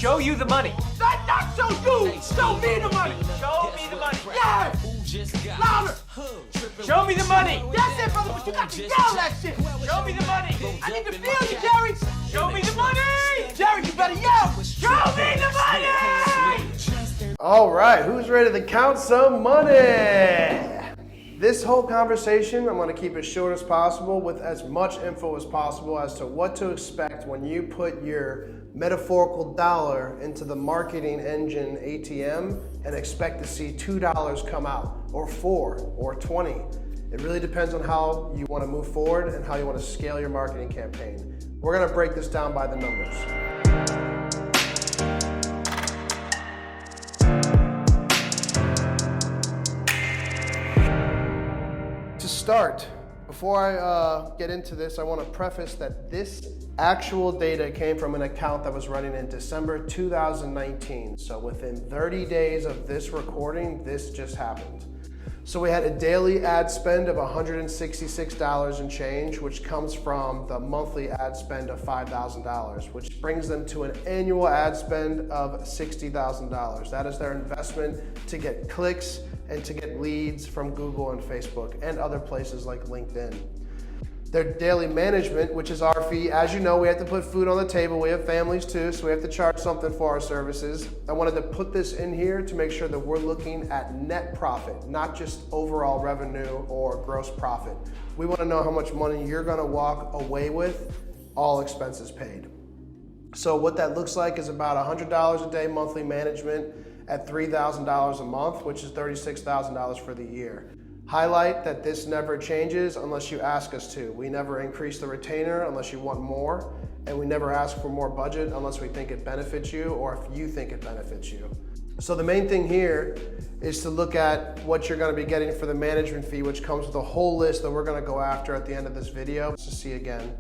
show you the money. Not show you. Show me the money. Show me the money. Yeah. Louder. Show me the money. That's it, brother, but you got to yell that shit. Show me the money. I need to feel you, Jerry. Show me the money. Jerry, you better yell. Show me the money. All right, who's ready to count some money? This whole conversation, I'm going to keep it short as possible with as much info as possible as to what to expect when you put your metaphorical dollar into the marketing engine ATM and expect to see $2 come out, or 4, or 20. It really depends on how you want to move forward and how you want to scale your marketing campaign. We're going to break this down by the numbers. To start, before I get into this, I want to preface that this actual data came from an account that was running in December 2019. So within 30 days of this recording, this just happened. So we had a daily ad spend of $166 and change, which comes from the monthly ad spend of $5,000, which brings them to an annual ad spend of $60,000. That is their investment to get clicks and to get leads from Google and Facebook and other places like LinkedIn. Their daily management, which is our fee. As you know, we have to put food on the table. We have families too, so we have to charge something for our services. I wanted to put this in here to make sure that we're looking at net profit, not just overall revenue or gross profit. We want to know how much money you're going to walk away with, all expenses paid. So what that looks like is about $100 a day monthly management at $3,000 a month, which is $36,000 for the year. Highlight that this never changes unless you ask us to. We never increase the retainer unless you want more, and we never ask for more budget unless we think it benefits you or if you think it benefits you. So the main thing here is to look at what you're going to be getting for the management fee, which comes with a whole list that we're going to go after at the end of this video to see again.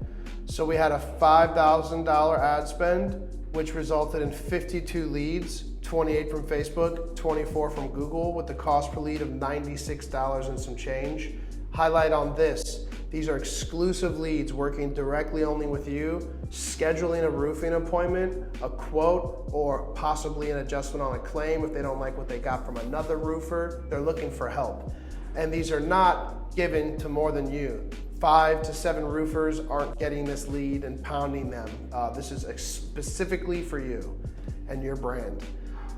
So we had a $5,000 ad spend, which resulted in 52 leads, 28 from Facebook, 24 from Google, with the cost per lead of $96 and some change. Highlight on this, these are exclusive leads working directly only with you, scheduling a roofing appointment, a quote, or possibly an adjustment on a claim if they don't like what they got from another roofer. They're looking for help. And these are not given to more than you. 5 to 7 roofers aren't getting this lead and pounding them. This is specifically for you and your brand.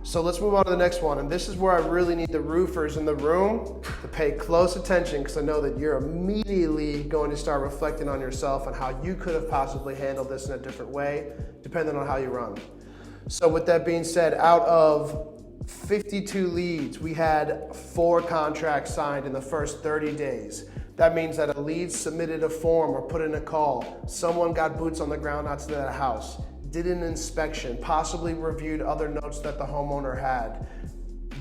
So let's move on to the next one. And this is where I really need the roofers in the room to pay close attention, because I know that you're immediately going to start reflecting on yourself and how you could have possibly handled this in a different way, depending on how you run. So with that being said, out of 52 leads, we had 4 contracts signed in the first 30 days. That means that a lead submitted a form or put in a call. Someone got boots on the ground outside that house, did an inspection, possibly reviewed other notes that the homeowner had,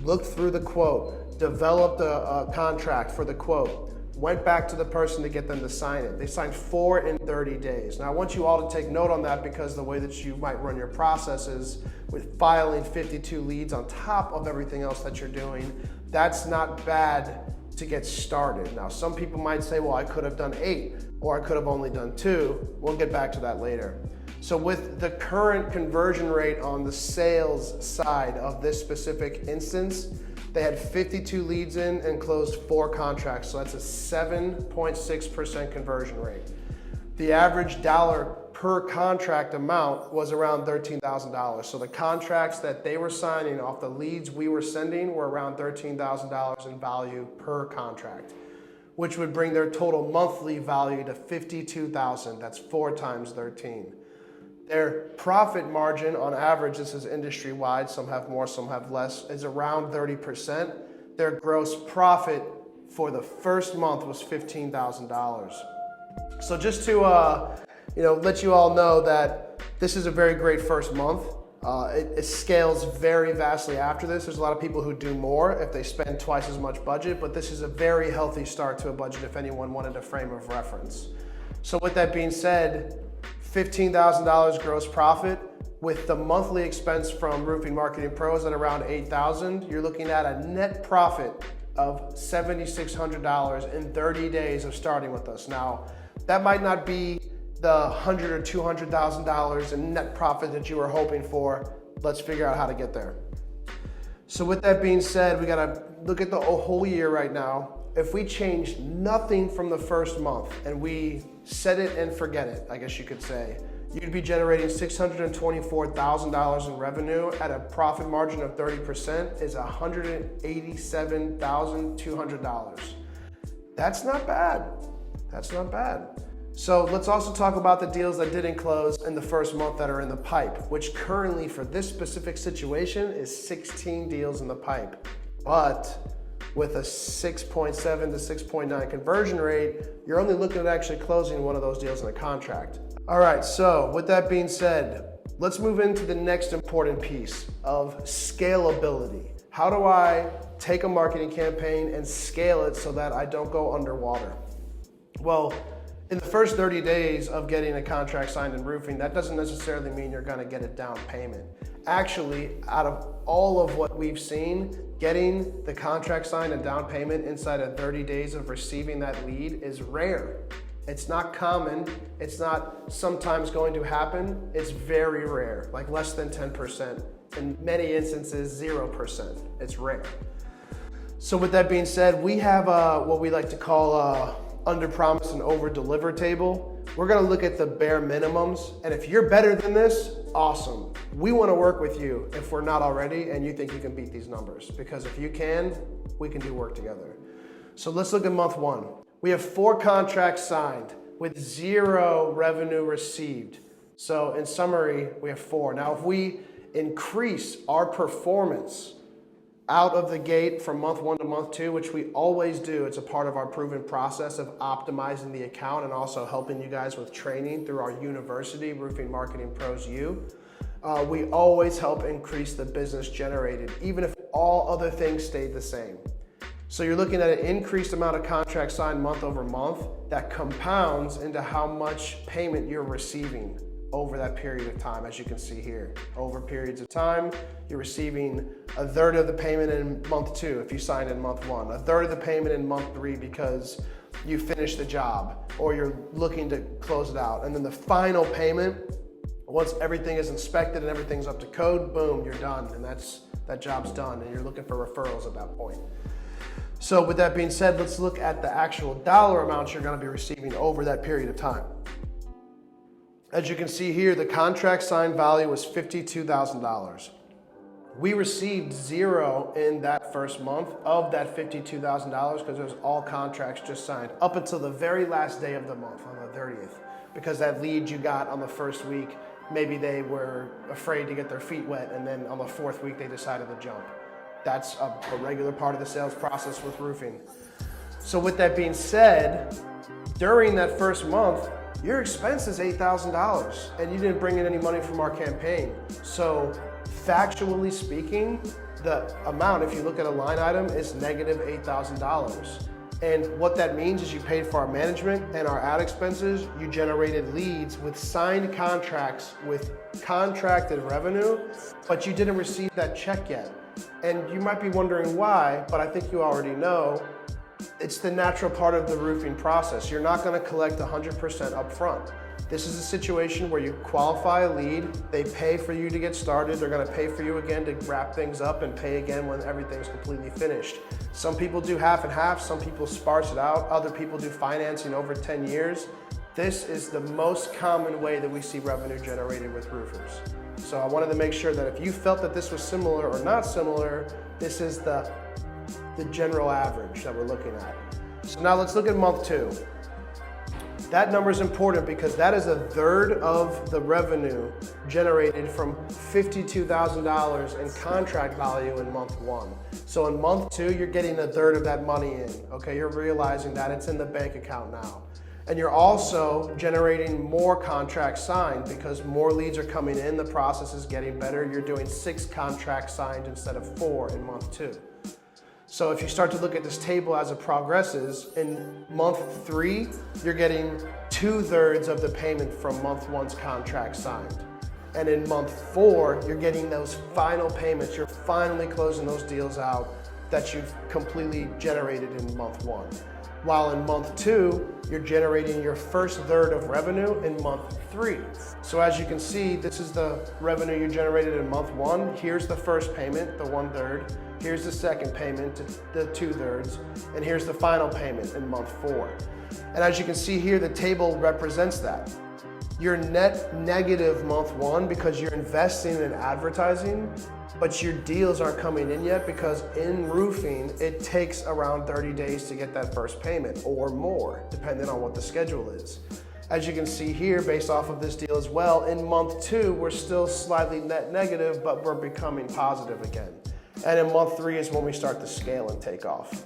looked through the quote, developed a contract for the quote, went back to the person to get them to sign it. They signed 4 in 30 days. Now I want you all to take note on that, because the way that you might run your processes with filing 52 leads on top of everything else that you're doing, that's not bad to get started. Now some people might say, well, I could have done 8 or I could have only done 2. We'll get back to that later. So with the current conversion rate on the sales side of this specific instance, they had 52 leads in and closed 4 contracts. So that's a 7.6% conversion rate. The average dollar per contract amount was around $13,000. So the contracts that they were signing off the leads we were sending were around $13,000 in value per contract, which would bring their total monthly value to $52,000. That's 4 times 13. Their profit margin on average, this is industry-wide, some have more, some have less, is around 30%. Their gross profit for the first month was $15,000. So just to let you all know that this is a very great first month. It scales very vastly after this. There's a lot of people who do more if they spend twice as much budget, but this is a very healthy start to a budget if anyone wanted a frame of reference. So with that being said, $15,000 gross profit with the monthly expense from Roofing Marketing Pros at around $8,000, you're looking at a net profit of $7,600 in 30 days of starting with us. Now, that might not be the $100,000 or $200,000 in net profit that you were hoping for, let's figure out how to get there. So with that being said, we gotta look at the whole year right now. If we change nothing from the first month and we set it and forget it, I guess you could say, you'd be generating $624,000 in revenue at a profit margin of 30% is $187,200. That's not bad. That's not bad. So let's also talk about the deals that didn't close in the first month that are in the pipe, which currently for this specific situation is 16 deals in the pipe. But with a 6.7 to 6.9 conversion rate, you're only looking at actually closing one of those deals in a contract. All right, so with that being said, let's move into the next important piece of scalability. How do I take a marketing campaign and scale it so that I don't go underwater? Well, in the first 30 days of getting a contract signed in roofing, that doesn't necessarily mean you're gonna get a down payment. Actually, out of all of what we've seen, getting the contract signed and down payment inside of 30 days of receiving that lead is rare. It's not common. It's not sometimes going to happen. It's very rare, like less than 10%. In many instances, 0%. It's rare. So with that being said, we have what we like to call under promise and over deliver table. We're gonna look at the bare minimums. And if you're better than this, awesome. We wanna work with you if we're not already and you think you can beat these numbers. Because if you can, we can do work together. So let's look at month one. We have 4 contracts signed with 0 revenue received. So in summary, we have 4. Now, if we increase our performance out of the gate from month 1 to month 2, which we always do, it's a part of our proven process of optimizing the account and also helping you guys with training through our university, Roofing Marketing Pros U. We always help increase the business generated, even if all other things stayed the same. So you're looking at an increased amount of contracts signed month over month that compounds into how much payment you're receiving over that period of time, as you can see here. Over periods of time, you're receiving a third of the payment in month 2 if you signed in month 1, a third of the payment in month 3 because you finished the job or you're looking to close it out. And then the final payment, once everything is inspected and everything's up to code, boom, you're done. And that job's done and you're looking for referrals at that point. So with that being said, let's look at the actual dollar amounts you're gonna be receiving over that period of time. As you can see here, the contract signed value was $52,000. We received 0 in that first month of that $52,000 because it was all contracts just signed up until the very last day of the month on the 30th. Because that lead you got on the first week, maybe they were afraid to get their feet wet and then on the 4th week they decided to jump. That's a regular part of the sales process with roofing. So with that being said, during that first month, your expense is $8,000 and you didn't bring in any money from our campaign. So factually speaking, the amount, if you look at a line item, is negative $8,000. And what that means is you paid for our management and our ad expenses, you generated leads with signed contracts with contracted revenue, but you didn't receive that check yet. And you might be wondering why, but I think you already know. It's the natural part of the roofing process. You're not gonna collect 100% upfront. This is a situation where you qualify a lead, they pay for you to get started, they're gonna pay for you again to wrap things up and pay again when everything's completely finished. Some people do half and half, some people sparse it out, other people do financing over 10 years. This is the most common way that we see revenue generated with roofers. So I wanted to make sure that if you felt that this was similar or not similar, this is the general average that we're looking at. So now let's look at month 2. That number is important because that is a third of the revenue generated from $52,000 in contract value in month 1. So in month 2, you're getting a third of that money in, okay? You're realizing that it's in the bank account now. And you're also generating more contracts signed because more leads are coming in, the process is getting better. You're doing 6 contracts signed instead of 4 in month 2. So if you start to look at this table as it progresses, in month 3, you're getting 2/3 of the payment from month 1's contract signed. And in month 4, you're getting those final payments. You're finally closing those deals out that you've completely generated in month 1. while in month 2, you're generating your first third of revenue in month 3. So as you can see, this is the revenue you generated in month 1. Here's the first payment, the 1/3. Here's the second payment, the 2/3. And here's the final payment in month 4. And as you can see here, the table represents that. You're net negative month 1 because you're investing in advertising, but your deals aren't coming in yet because in roofing, it takes around 30 days to get that first payment or more, depending on what the schedule is. As you can see here, based off of this deal as well, in month 2, we're still slightly net negative, but we're becoming positive again. And in month 3 is when we start to scale and take off.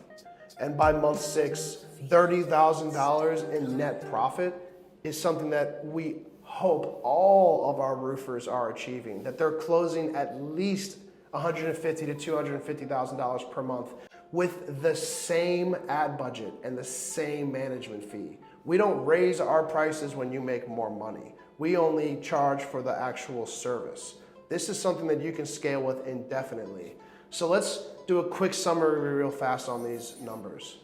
And by month 6, $30,000 in net profit is something that we hope all of our roofers are achieving, that they're closing at least $150,000 to $250,000 per month with the same ad budget and the same management fee. We don't raise our prices when you make more money. We only charge for the actual service. This is something that you can scale with indefinitely. So let's do a quick summary real fast on these numbers.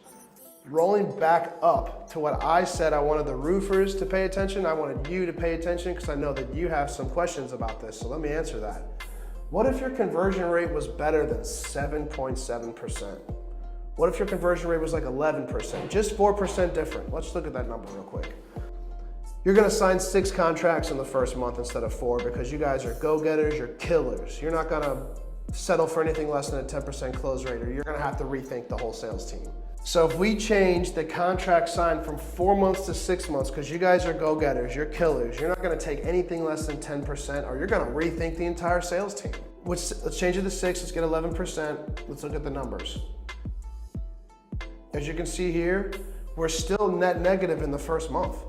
Rolling back up to what I said I wanted the roofers to pay attention, I wanted you to pay attention because I know that you have some questions about this, so let me answer that. What if your conversion rate was better than 7.7%? What if your conversion rate was like 11%? Just 4% different. Let's look at that number real quick. You're gonna sign 6 contracts in the first month instead of 4 because you guys are go-getters, you're killers. You're not gonna settle for anything less than a 10% close rate, or you're gonna have to rethink the whole sales team. So if we change the contract signed from 4 months to 6 months, because you guys are go-getters, you're killers, you're not gonna take anything less than 10%, or you're gonna rethink the entire sales team. Let's change it to 6, let's get 11%. Let's look at the numbers. As you can see here, we're still net negative in the first month.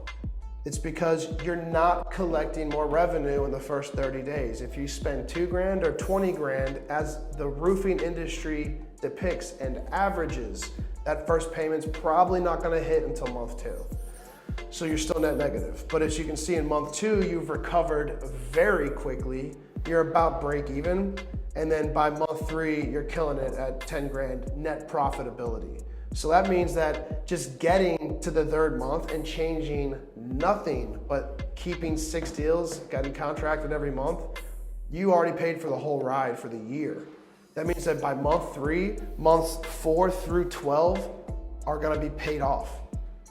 It's because you're not collecting more revenue in the first 30 days. If you spend $2,000 or $20,000 as the roofing industry depicts and averages, that first payment's probably not gonna hit until month 2. So you're still net negative. But as you can see in month 2, you've recovered very quickly. You're about break even. And then by month 3, you're killing it at $10,000 net profitability. So that means that just getting to the 3rd month and changing nothing but keeping 6 deals, getting contracted every month, you already paid for the whole ride for the year. That means that by month 3, months 4 through 12 are gonna be paid off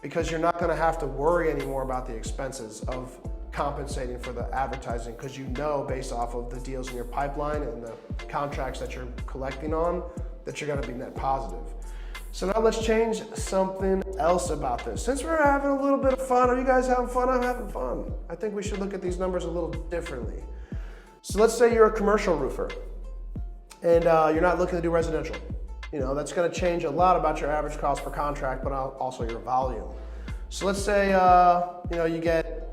because you're not gonna have to worry anymore about the expenses of compensating for the advertising because you know based off of the deals in your pipeline and the contracts that you're collecting on that you're gonna be net positive. So now let's change something else about this. Since we're having a little bit of fun, are you guys having fun? I'm having fun. I think we should look at these numbers a little differently. So let's say you're a commercial roofer and you're not looking to do residential. You know, that's gonna change a lot about your average cost per contract, but also your volume. So let's say, you get,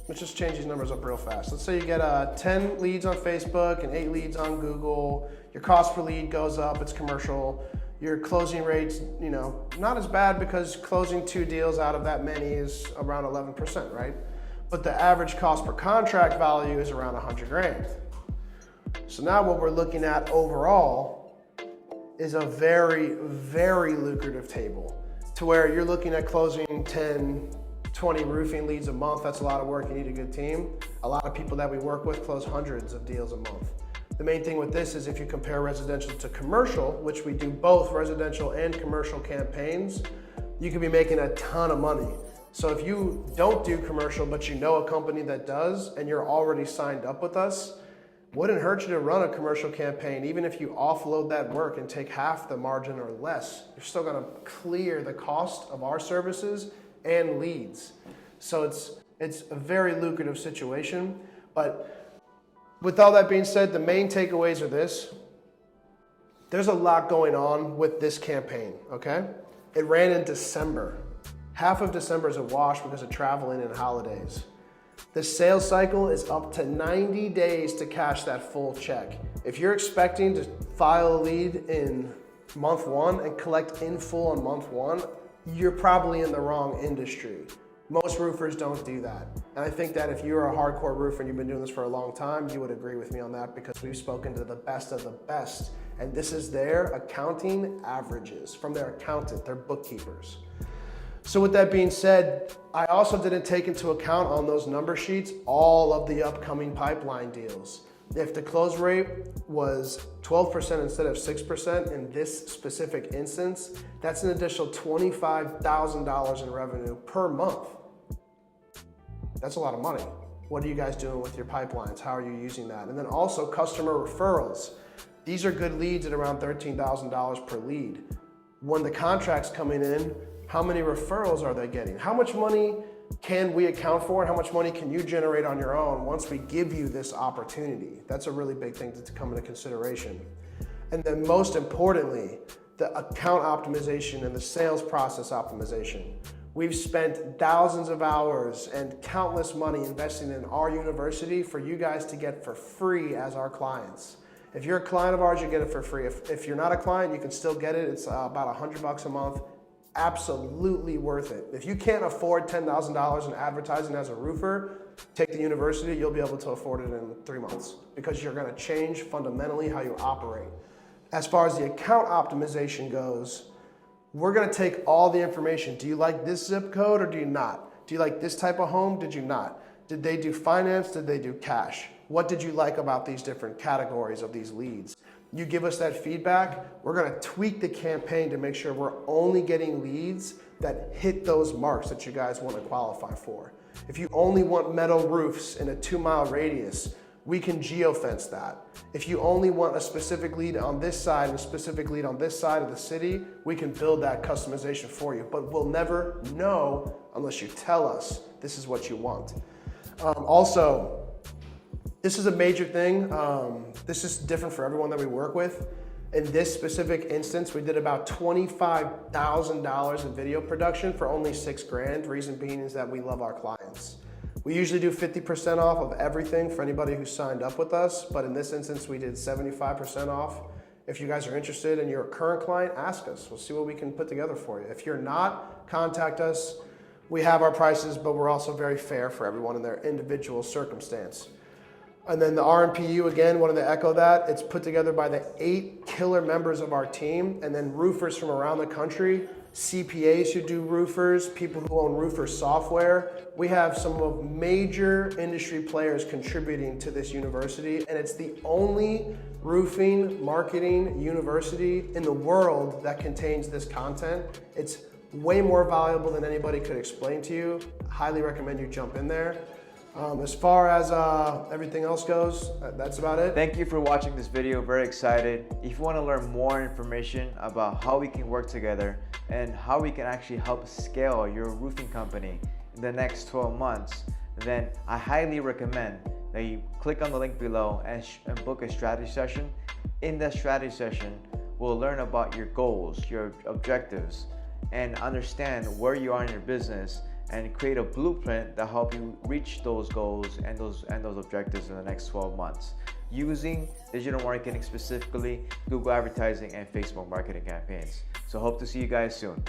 let's just change these numbers up real fast. Let's say you get 10 leads on Facebook and 8 leads on Google. Your cost per lead goes up, it's commercial. Your closing rates, not as bad because closing 2 deals out of that many is around 11%, right? But the average cost per contract value is around $100,000. So now what we're looking at overall is a very, very lucrative table to where you're looking at closing 10, 20 roofing leads a month. That's a lot of work. You need a good team. A lot of people that we work with close hundreds of deals a month. The main thing with this is if you compare residential to commercial, which we do both residential and commercial campaigns, you could be making a ton of money. So if you don't do commercial, but you know a company that does, and you're already signed up with us, wouldn't hurt you to run a commercial campaign. Even if you offload that work and take half the margin or less, you're still gonna clear the cost of our services and leads. So it's a very lucrative situation, but with all that being said, the main takeaways are this. There's a lot going on with this campaign, okay? It ran in December. Half of December is a wash because of traveling and holidays. The sales cycle is up to 90 days to cash that full check. If you're expecting to file a lead in month 1 and collect in full on month 1, you're probably in the wrong industry. Most roofers don't do that. And I think that if you're a hardcore roofer and you've been doing this for a long time, you would agree with me on that because we've spoken to the best of the best. And this is their accounting averages from their accountant, their bookkeepers. So with that being said, I also didn't take into account on those number sheets all of the upcoming pipeline deals. If the close rate was 12% instead of 6% in this specific instance, that's an additional $25,000 in revenue per month. That's a lot of money. What are you guys doing with your pipelines? How are you using that? And then also customer referrals. These are good leads at around $13,000 per lead. When the contract's coming in, how many referrals are they getting? How much money can we account for, and how much money can you generate on your own once we give you this opportunity? That's a really big thing to come into consideration. And then most importantly, the account optimization and the sales process optimization. We've spent thousands of hours and countless money investing in our university for you guys to get for free as our clients. If you're a client of ours, you get it for free. If you're not a client, you can still get it. It's about $100 a month. Absolutely worth it. If you can't afford $10,000 in advertising as a roofer, take the university, you'll be able to afford it in 3 months because you're gonna change fundamentally how you operate. As far as the account optimization goes, we're gonna take all the information. Do you like this zip code or do you not? Do you like this type of home? Did you not? Did they do finance? Did they do cash? What did you like about these different categories of these leads? You give us that feedback, we're gonna tweak the campaign to make sure we're only getting leads that hit those marks that you guys wanna qualify for. If you only want metal roofs in a 2-mile radius, we can geofence that. If you only want a specific lead on this side and a specific lead on this side of the city, we can build that customization for you. But we'll never know unless you tell us this is what you want. Also, this is a major thing. This is different for everyone that we work with. In this specific instance, we did about $25,000 in video production for only $6,000. Reason being is that we love our clients. We usually do 50% off of everything for anybody who signed up with us, but in this instance, we did 75% off. If you guys are interested and you're a current client, ask us. We'll see what we can put together for you. If you're not, contact us. We have our prices, but we're also very fair for everyone in their individual circumstance. And then the RMPU, again, wanted to echo that. It's put together by the 8 killer members of our team, and then roofers from around the country, CPAs who do roofers, people who own roofer software. We have some of major industry players contributing to this university, and it's the only roofing marketing university in the world that contains this content. It's way more valuable than anybody could explain to you. I highly recommend you jump in there. As far as everything else goes, that's about it. Thank you for watching this video. Very excited. If you want to learn more information about how we can work together and how we can actually help scale your roofing company in the next 12 months, then I highly recommend that you click on the link below and book a strategy session. In that strategy session, we'll learn about your goals, your objectives, and understand where you are in your business and create a blueprint that help you reach those goals and those objectives in the next 12 months using digital marketing, specifically Google advertising and Facebook marketing campaigns. So hope to see you guys soon.